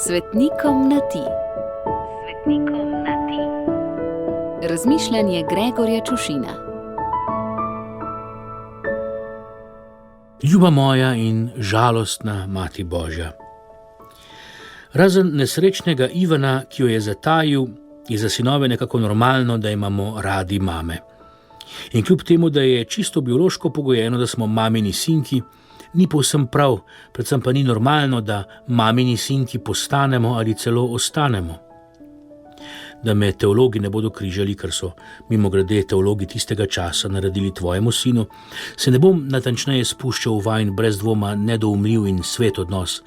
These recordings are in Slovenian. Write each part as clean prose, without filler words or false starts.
Svetnikom na ti. Svetnikom na ti. Razmišljanje Gregorja Čušina. Ljuba moja in žalostna Mati Božja. Razen nesrečnega Ivana, ki jo je zatajil, je za sinove nekako normalno, da imamo radi mame. In kljub temu, da je čisto biološko pogojeno, da smo mamini sinki, ni povsem prav, predvsem pa ni normalno, da mamini sinki postanemo ali celo ostanemo. Da me teologi ne bodo križali, ker so mimogrede teologi tistega časa naredili tvojemu sinu, se ne bom natančneje spuščal v vajin brez dvoma nedoumljiv in svet odnos.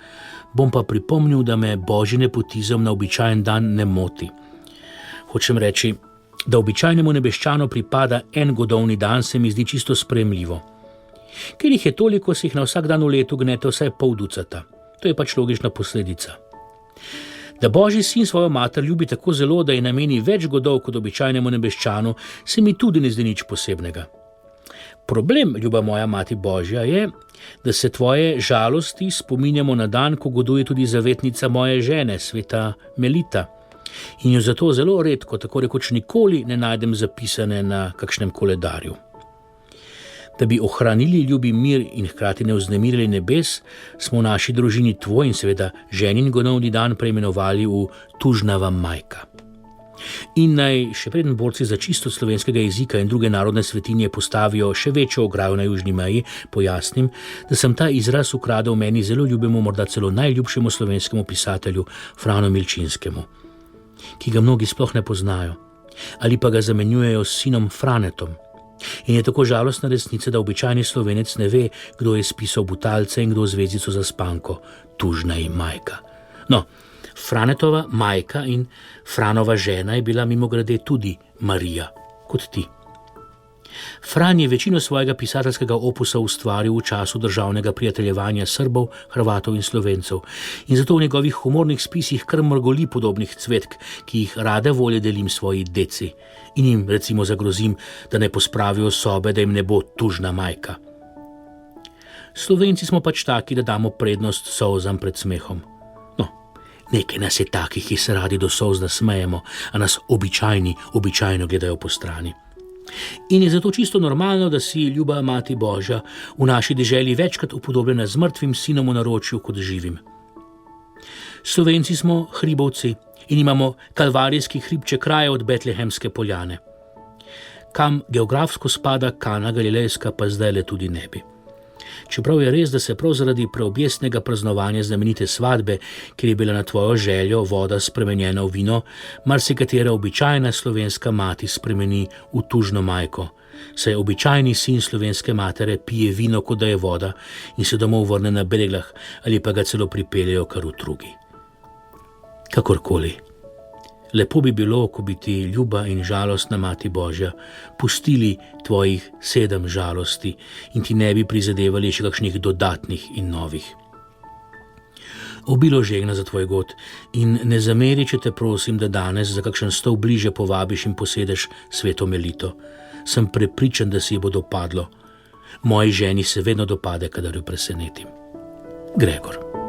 Bom pa pripomnil, da me božji nepotizem na običajen dan ne moti. Hočem reči, da običajnemu nebeščanu pripada en godovni dan, se mi zdi čisto sprejemljivo. Ker jih je toliko, se jih na vsak dan v letu gnete vsaj pol ducata. To je pač logična posledica. Da božji sin svojo mater ljubi tako zelo, da ji nameni več godov kot običajnemu nebeščanu, se mi tudi ne zdi nič posebnega. Problem, ljuba moja Mati Božja, je, da se tvoje žalosti spominjamo na dan, ko goduje tudi zavetnica moje žene, sveta Melita. In jo zato zelo redko, tako rekoč nikoli ne najdem zapisane na kakšnem koledarju. Da bi ohranili ljubi mir in hkrati ne vznemirili nebes, smo v naši družini tvoj in seveda ženin godovni dan preimenovali v Tužnava majka. In naj še preden borci za čistost slovenskega jezika in druge narodne svetinje postavijo še večjo ograjo na južni meji, pojasnim, da sem ta izraz ukradel meni zelo ljubemu, morda celo najljubšemu slovenskemu pisatelju Franu Milčinskemu, ki ga mnogi sploh ne poznajo, ali pa ga zamenjujejo s sinom Franetom. In je tako žalostna resnica, da običajni Slovenec ne ve, kdo je spisal Butalce in kdo zvezdico za spanko, Tužna je majka. No, Franetova majka in Franova žena je bila mimogrede tudi Marija, kot ti. Fran je večino svojega pisateljskega opusa ustvaril v času državnega prijateljevanja Srbov, Hrvatov in Slovencev in zato v njegovih humornih spisih kar mrgoli podobnih cvetk, ki jih rade volje delim svoji deci in jim recimo zagrozim, da ne pospravijo sobe, da jim ne bo tužna majka. Slovenci smo pač taki, da damo prednost solzam pred smehom. No, nekaj nas je takih, ki se radi do solz nasmejemo, a nas običajno gledajo po strani. In je zato čisto normalno, da si ljuba Mati Božja v naši deželi večkrat upodobljena z mrtvim sinom v naročju kot živim. Slovenci smo hribovci in imamo kalvarijski hribček kraje od Betlehemske poljane. Kam geografsko spada Kana Galilejska, pa zdajle tudi ne bi. Čeprav je res, da se prav zaradi preobjesnega praznovanja znamenite svadbe, kjer je bila na tvojo željo voda spremenjena v vino, marsikatera običajna slovenska mati spremeni v tužno majko, saj običajni sin slovenske matere pije vino, kot da je voda, in se domov vrne na breglah ali pa ga celo pripeljejo kar v trugi. Kakorkoli. Lepo bi bilo, ko bi ti ljuba in žalostna Mati Božja pustili tvojih 7 žalosti in ti ne bi prizadevali še kakšnih dodatnih in novih. Obilo žegna za tvoj god in ne zameri, če te prosim, da danes za kakšen stol bliže povabiš in posedeš sveto Melito. Sem prepričan, da si ji bo dopadlo. Moji ženi se vedno dopade, kadar jo presenetim. Gregor.